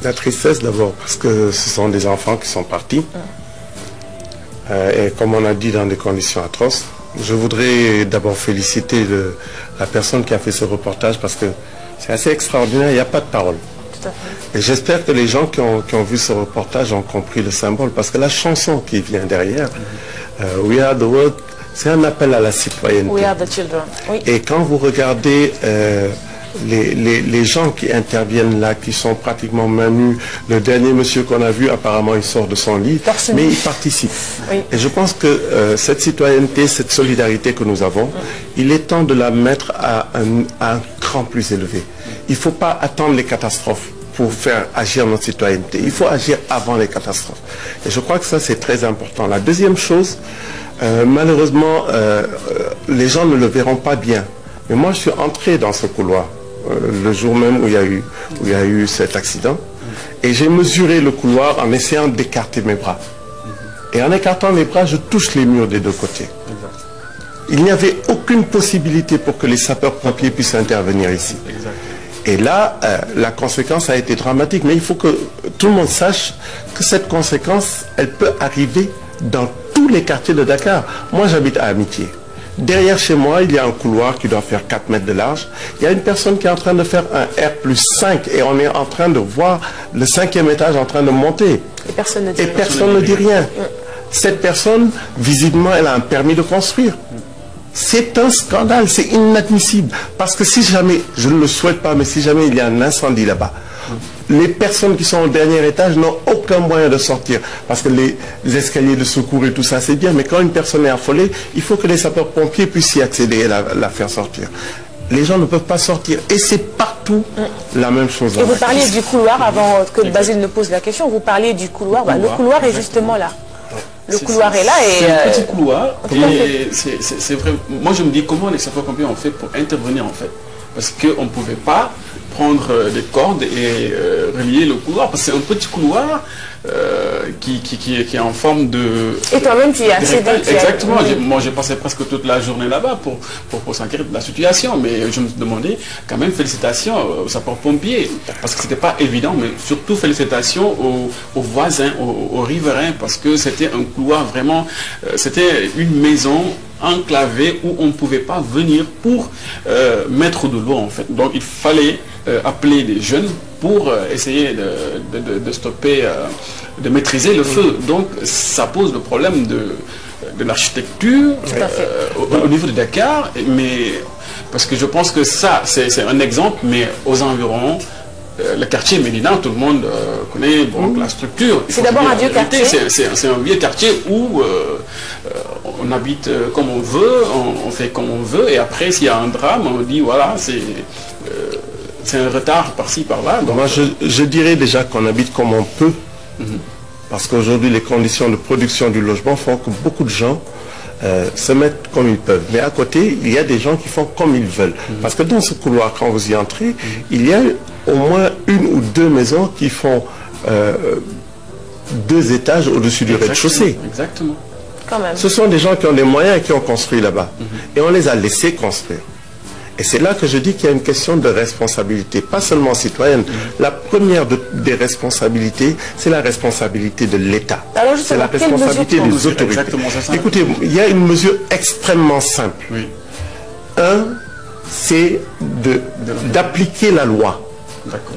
La tristesse d'abord, parce que ce sont des enfants qui sont partis. Et comme on a dit, dans des conditions atroces. Je voudrais d'abord féliciter la personne qui a fait ce reportage, parce que c'est assez extraordinaire, il n'y a pas de parole. Tout à fait. Et j'espère que les gens qui ont vu ce reportage ont compris le symbole, parce que la chanson qui vient derrière, We Are the World, c'est un appel à la citoyenneté. We Are the Children. Oui. Et quand vous regardez les gens qui interviennent là, qui sont pratiquement mains nues, le dernier monsieur qu'on a vu, apparemment il sort de son lit, mais il participe. Oui. Et je pense que cette citoyenneté, cette solidarité que nous avons, il est temps de la mettre à un cran plus élevé. Il ne faut pas attendre les catastrophes pour faire agir notre citoyenneté. Il faut agir avant les catastrophes. Et je crois que ça, c'est très important. La deuxième chose, malheureusement, les gens ne le verront pas bien. Mais moi, je suis entré dans ce couloir le jour même où il y a eu cet accident. Et j'ai mesuré le couloir en essayant d'écarter mes bras. Et en écartant mes bras, je touche les murs des deux côtés. Il n'y avait aucune possibilité pour que les sapeurs-pompiers puissent intervenir ici. Et là, la conséquence a été dramatique. Mais il faut que tout le monde sache que cette conséquence, elle peut arriver dans tous les quartiers de Dakar. Moi, j'habite à Amitié. Derrière chez moi, il y a un couloir qui doit faire 4 mètres de large. Il y a une personne qui est en train de faire un R+5 et on est en train de voir le 5e étage en train de monter. Et personne ne dit rien. Cette personne, visiblement, elle a un permis de construire. C'est un scandale, c'est inadmissible. Parce que si jamais, je ne le souhaite pas, mais si jamais il y a un incendie là-bas, les personnes qui sont au dernier étage n'ont aucun moyen de sortir. Parce que les escaliers de secours et tout ça, c'est bien. Mais quand une personne est affolée, il faut que les sapeurs-pompiers puissent y accéder et la faire sortir. Les gens ne peuvent pas sortir. Et c'est partout la même chose. Et vous parliez du couloir, avant que Basile ne pose la question, vous parliez du couloir. Le couloir est justement là. Le couloir est là et... C'est un petit couloir. Et c'est vrai. Moi, je me dis comment les sapeurs-pompiers ont fait pour intervenir, en fait. Parce qu'on ne pouvait pas prendre des cordes et relier le couloir, parce que c'est un petit couloir qui est en forme de... Et toi-même, tu y as accédé. Exactement. Moi, j'ai passé presque toute la journée là-bas pour s'inquiéter de la situation, mais je me demandais quand même félicitations aux sapeurs-pompiers, parce que c'était pas évident, mais surtout félicitations aux voisins, aux riverains, parce que c'était un couloir vraiment... c'était une maison enclavée où on ne pouvait pas venir pour mettre de l'eau, en fait. Donc, il fallait appeler des jeunes pour essayer de stopper, de maîtriser le feu. Donc, ça pose le problème de l'architecture au niveau de Dakar, mais parce que je pense que ça, c'est un exemple, mais aux environs, le quartier Médina, tout le monde connaît la structure. C'est d'abord un vieux quartier. C'est un vieux quartier où on habite comme on veut, on fait comme on veut, et après, s'il y a un drame, on dit voilà, c'est un retard par-ci, par-là. Moi, je dirais déjà qu'on habite comme on peut, parce qu'aujourd'hui, les conditions de production du logement font que beaucoup de gens se mettent comme ils peuvent. Mais à côté, il y a des gens qui font comme ils veulent. Parce que dans ce couloir, quand vous y entrez, il y a au moins 1 ou 2 maisons qui font 2 étages au-dessus du rez-de-chaussée. Exactement. Quand même. Ce sont des gens qui ont des moyens et qui ont construit là-bas. Et on les a laissés construire. Et c'est là que je dis qu'il y a une question de responsabilité, pas seulement citoyenne. La première des responsabilités, c'est la responsabilité de l'État. C'est la responsabilité des autorités. Écoutez, il y a une mesure extrêmement simple. Un, c'est d'appliquer la loi.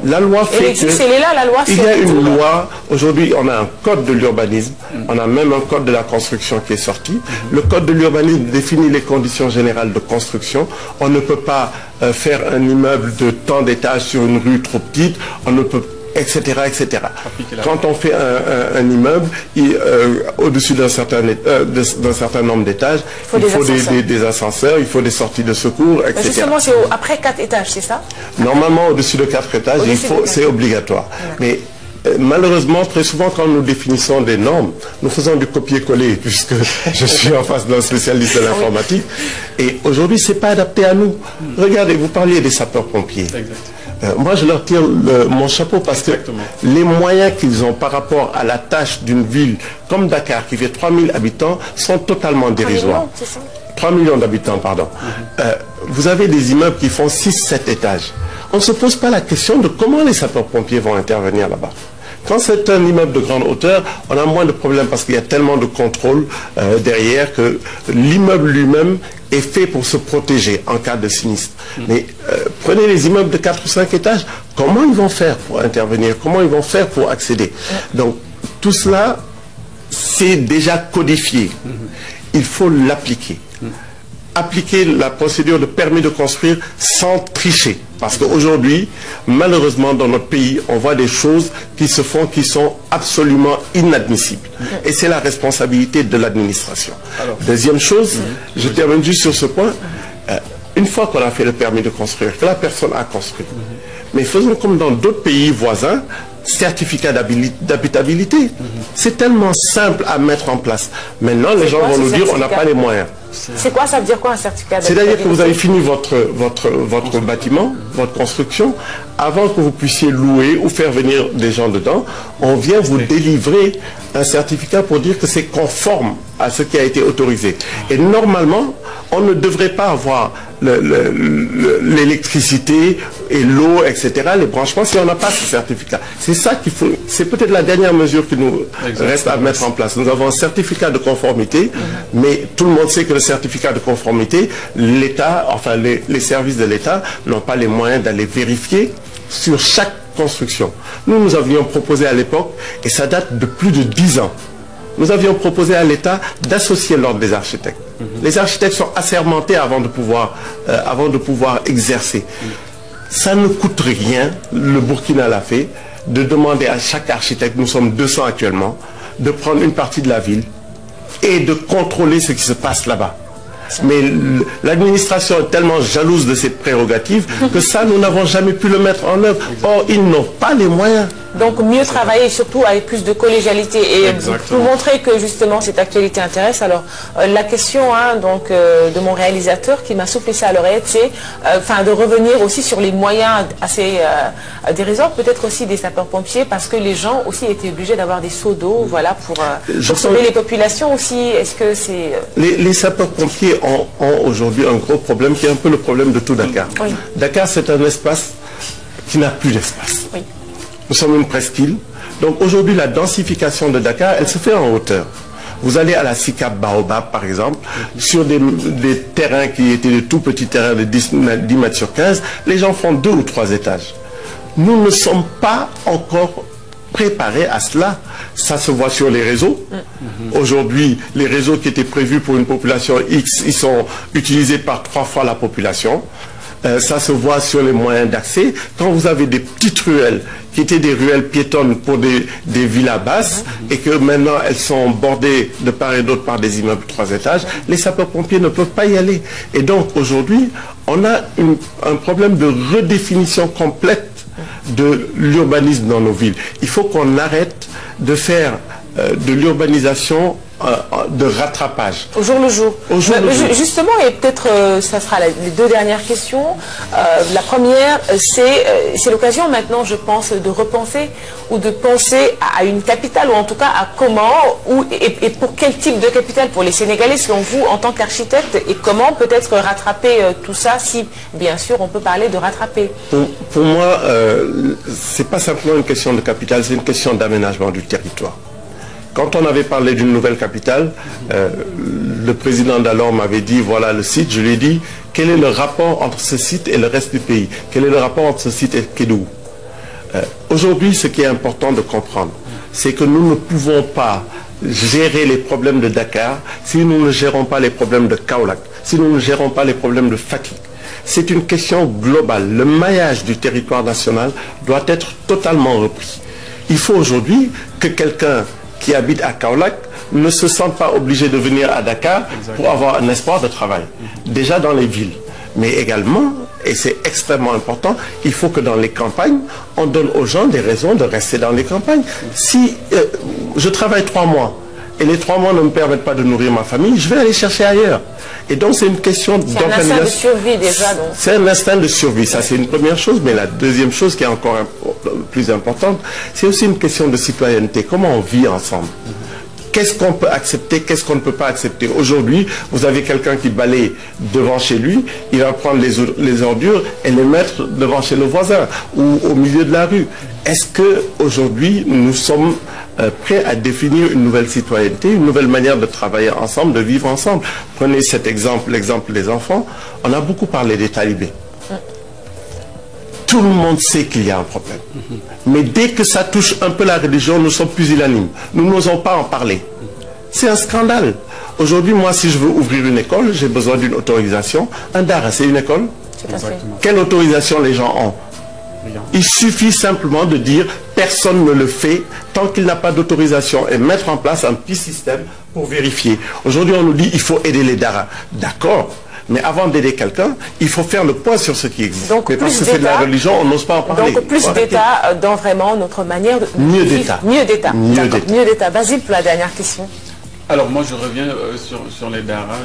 La loi fait que... Il y a une loi, aujourd'hui on a un code de l'urbanisme, on a même un code de la construction qui est sorti. Le code de l'urbanisme définit les conditions générales de construction. On ne peut pas faire un immeuble de tant d'étages sur une rue trop petite, on ne peut... etc. etc. Quand on fait un immeuble, au-dessus d'un certain nombre d'étages, il faut des ascenseurs, il faut des sorties de secours, etc. Mais justement, c'est après 4 étages, c'est ça? Normalement, au-dessus de 4 étages, c'est obligatoire. Mais malheureusement, très souvent, quand nous définissons des normes, nous faisons du copier-coller, puisque je suis en face d'un spécialiste de l'informatique. Et aujourd'hui, ce n'est pas adapté à nous. Regardez, vous parliez des sapeurs-pompiers. Moi, je leur tire mon chapeau parce que les moyens qu'ils ont par rapport à la tâche d'une ville comme Dakar, qui fait 3000 habitants, sont totalement dérisoires. 3 millions d'habitants, pardon. Vous avez des immeubles qui font 6-7 étages. on ne se pose pas la question de comment les sapeurs-pompiers vont intervenir là-bas. Quand c'est un immeuble de grande hauteur, on a moins de problèmes parce qu'il y a tellement de contrôle derrière que l'immeuble lui-même est fait pour se protéger en cas de sinistre. Mais prenez les immeubles de 4 ou 5 étages, comment ils vont faire pour intervenir? Comment ils vont faire pour accéder? Donc tout cela, c'est déjà codifié. Il faut l'appliquer. Appliquer la procédure de permis de construire sans tricher. Parce qu'aujourd'hui, malheureusement, dans notre pays, on voit des choses qui se font qui sont absolument inadmissibles. Et c'est la responsabilité de l'administration. Deuxième chose, je termine juste sur ce point. Une fois qu'on a fait le permis de construire, que la personne a construit, mais faisons comme dans d'autres pays voisins, certificat d'habitabilité. C'est tellement simple à mettre en place. Maintenant, les gens vont nous dire on n'a pas les moyens. C'est quoi, ça veut dire quoi un certificat d'habitabilité? C'est-à-dire que vous avez fini votre bâtiment, votre construction, avant que vous puissiez louer ou faire venir des gens dedans, on vient vous délivrer un certificat pour dire que c'est conforme à ce qui a été autorisé. Et normalement, on ne devrait pas avoir l'électricité et l'eau, etc., les branchements, si on n'a pas ce certificat. C'est ça qu'il faut, c'est peut-être la dernière mesure qui nous reste à mettre en place. Nous avons un certificat de conformité, mais tout le monde sait que le certificat de conformité, l'État, enfin les services de l'État n'ont pas les moyens d'aller vérifier sur chaque construction. Nous avions proposé à l'époque, et ça date de plus de 10 ans, nous avions proposé à l'État d'associer l'ordre des architectes. Les architectes sont assermentés avant de pouvoir exercer. Ça ne coûte rien, le Burkina l'a fait, de demander à chaque architecte, nous sommes 200 actuellement, de prendre une partie de la ville et de contrôler ce qui se passe là-bas. Mais l'administration est tellement jalouse de cette prérogative que ça, nous n'avons jamais pu le mettre en œuvre. Or, ils n'ont pas les moyens. Donc, mieux travailler, surtout avec plus de collégialité. Et pour montrer que, justement, cette actualité intéresse, alors, la question de mon réalisateur qui m'a soufflé ça à l'oreillette, c'est de revenir aussi sur les moyens assez dérisoires, peut-être aussi des sapeurs-pompiers, parce que les gens aussi étaient obligés d'avoir des seaux d'eau, voilà, pour sauver les populations aussi. Est-ce que c'est... Les sapeurs-pompiers ont aujourd'hui un gros problème qui est un peu le problème de tout Dakar. Oui. Dakar, c'est un espace qui n'a plus d'espace. Oui. Nous sommes une presqu'île. Donc aujourd'hui, la densification de Dakar, elle se fait en hauteur. Vous allez à la SICAP Baobab, par exemple, sur des terrains qui étaient de tout petits terrains de 10 mètres sur 15, les gens font 2 ou 3 étages. Nous ne sommes pas encore préparés à cela. Ça se voit sur les réseaux. Aujourd'hui, les réseaux qui étaient prévus pour une population X, ils sont utilisés par 3 fois la population. Ça se voit sur les moyens d'accès. Quand vous avez des petites ruelles qui étaient des ruelles piétonnes pour des villas basses et que maintenant elles sont bordées de part et d'autre par des immeubles 3 étages, les sapeurs-pompiers ne peuvent pas y aller. Et donc aujourd'hui, on a un problème de redéfinition complète de l'urbanisme dans nos villes. Il faut qu'on arrête de faire de l'urbanisation de rattrapage. Au jour le jour. Au jour le jour. Justement, et peut-être ça sera les 2 dernières questions. La première, c'est l'occasion maintenant, je pense, de repenser ou de penser à une capitale, ou en tout cas à comment, et pour quel type de capitale pour les Sénégalais, selon vous, en tant qu'architecte, et comment peut-être rattraper tout ça, si bien sûr on peut parler de rattraper. Pour moi, c'est pas simplement une question de capitale, c'est une question d'aménagement du territoire. Quand on avait parlé d'une nouvelle capitale, le président d'alors m'avait dit, voilà le site, je lui ai dit, quel est le rapport entre ce site et le reste du pays? Quel est le rapport entre ce site et Kédougou? Aujourd'hui, ce qui est important de comprendre, c'est que nous ne pouvons pas gérer les problèmes de Dakar si nous ne gérons pas les problèmes de Kaolack, si nous ne gérons pas les problèmes de Fatick. C'est une question globale. Le maillage du territoire national doit être totalement repris. Il faut aujourd'hui que quelqu'un qui habite à Kaolack ne se sentent pas obligés de venir à Dakar pour avoir un espoir de travail. Déjà dans les villes. Mais également, et c'est extrêmement important, il faut que dans les campagnes, on donne aux gens des raisons de rester dans les campagnes. Si je travaille 3 mois, et les 3 mois ne me permettent pas de nourrir ma famille, je vais aller chercher ailleurs. Et donc c'est une question d'organisation. C'est un instinct de survie déjà. C'est un instinct de survie, ça c'est une première chose, mais la deuxième chose qui est encore plus importante, c'est aussi une question de citoyenneté. Comment on vit ensemble? qu'est-ce qu'on peut accepter, qu'est-ce qu'on ne peut pas accepter. Aujourd'hui, vous avez quelqu'un qui balaye devant chez lui, il va prendre les ordures et les mettre devant chez le voisin ou au milieu de la rue. Est-ce qu'aujourd'hui, nous sommes prêts à définir une nouvelle citoyenneté, une nouvelle manière de travailler ensemble, de vivre ensemble? Prenez cet exemple, l'exemple des enfants. On a beaucoup parlé des talibés. Tout le monde sait qu'il y a un problème. Mais dès que ça touche un peu la religion, nous sommes pusillanimes. Nous n'osons pas en parler. C'est un scandale. Aujourd'hui, moi, si je veux ouvrir une école, j'ai besoin d'une autorisation. Un dara, c'est une école? Exactement. Quelle autorisation les gens ont? Il suffit simplement de dire personne ne le fait tant qu'il n'a pas d'autorisation et mettre en place un petit système pour vérifier. Aujourd'hui, on nous dit il faut aider les daras. D'accord. Mais avant d'aider quelqu'un, il faut faire le point sur ce qui existe. Donc, mais parce que c'est de la religion, on n'ose pas en parler. Donc plus d'État dans vraiment notre manière de mieux d'État. Mieux d'État. Mieux d'État. Basile, pour la dernière question. Alors moi je reviens sur les daras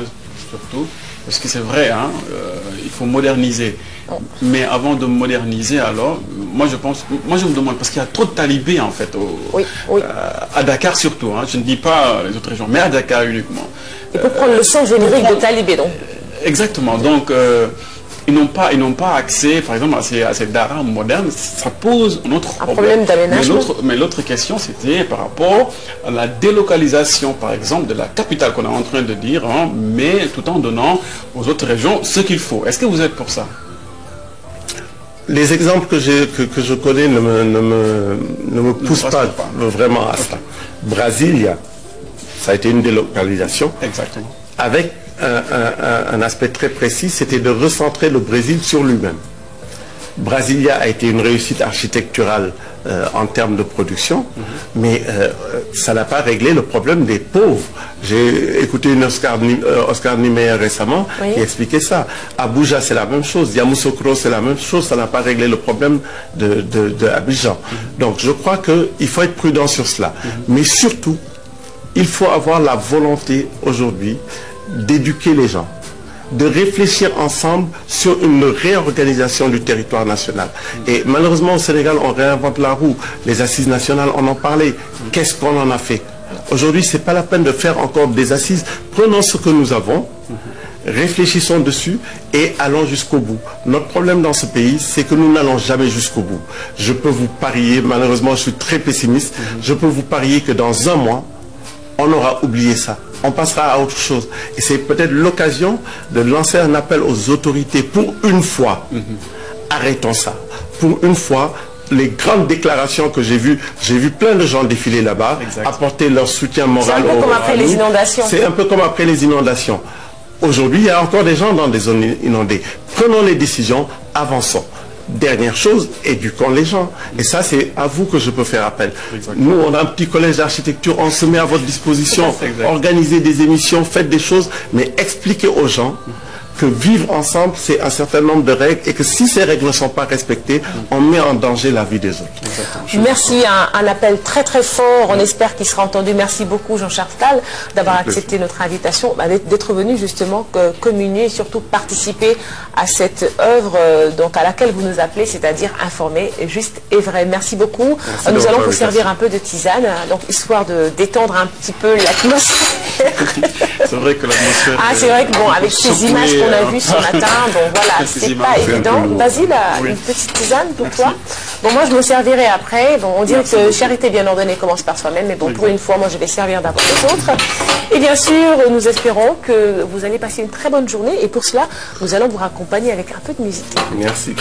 surtout, parce que c'est vrai, hein, il faut moderniser. Mais avant de moderniser, alors, moi je me demande, parce qu'il y a trop de talibés en fait, à Dakar surtout, hein, je ne dis pas les autres régions, mais à Dakar uniquement. Et pour prendre le sens générique de talibé, donc. Exactement, donc ils n'ont pas accès, par exemple, à ces daras modernes. Ça pose un autre problème d'aménagement. Mais l'autre question, c'était par rapport à la délocalisation, par exemple, de la capitale qu'on est en train de dire, hein, mais tout en donnant aux autres régions ce qu'il faut. Est-ce que vous êtes pour ça? Les exemples que je connais ne me poussent pas vraiment à cela. Brasilia, ça a été une délocalisation. Exactement. Avec un aspect très précis, c'était de recentrer le Brésil sur lui-même. Brasilia a été une réussite architecturale en termes de production, mais ça n'a pas réglé le problème des pauvres. J'ai écouté une Oscar Niemeyer récemment qui expliquait ça. Abuja, c'est la même chose. Yamoussoukro, c'est la même chose. Ça n'a pas réglé le problème de Abidjan. Donc je crois qu'il faut être prudent sur cela. Mais surtout, il faut avoir la volonté aujourd'hui d'éduquer les gens, de réfléchir ensemble sur une réorganisation du territoire national. Et malheureusement au Sénégal, on réinvente la roue. Les assises nationales, on en parlait. Qu'est-ce qu'on en a fait? Aujourd'hui, ce n'est pas la peine de faire encore des assises. Prenons ce que nous avons, réfléchissons dessus et allons jusqu'au bout. Notre problème dans ce pays, c'est que nous n'allons jamais jusqu'au bout. Je peux vous parier, malheureusement je suis très pessimiste, je peux vous parier que dans un mois, on aura oublié ça. On passera à autre chose. Et c'est peut-être l'occasion de lancer un appel aux autorités pour une fois. Arrêtons ça. Pour une fois, les grandes déclarations que j'ai vues plein de gens défiler là-bas, apporter leur soutien moral. C'est un peu comme après les inondations. C'est un peu comme après les inondations. Aujourd'hui, il y a encore des gens dans des zones inondées. Prenons les décisions, avançons. Dernière chose, éduquons les gens. Et ça, c'est à vous que je peux faire appel. Nous, on a un petit collège d'architecture, on se met à votre disposition. Organisez des émissions, faites des choses, mais expliquez aux gens que vivre ensemble, c'est un certain nombre de règles et que si ces règles ne sont pas respectées, on met en danger la vie des autres. Merci, un appel très très fort, on espère qu'il sera entendu. Merci beaucoup Jean-Charles Stahl d'avoir accepté notre invitation, d'être venu justement communier et surtout participer à cette œuvre donc à laquelle vous nous appelez, c'est-à-dire informer juste et vrai. Merci beaucoup. Nous allons vous servir un peu de tisane, donc histoire de détendre un petit peu l'atmosphère. C'est vrai que l'atmosphère... Ah, c'est vrai que bon, avec ces images qu'on a vues ce matin, bon voilà, c'est pas évident. Basile, une petite tisane pour toi. Bon, moi je me servirai après. Bon, on dirait que charité bien ordonnée commence par soi-même, mais bon, pour une fois, moi je vais servir d'abord les autres. Et bien sûr, nous espérons que vous allez passer une très bonne journée. Et pour cela, nous allons vous raccompagner avec un peu de musique. Merci.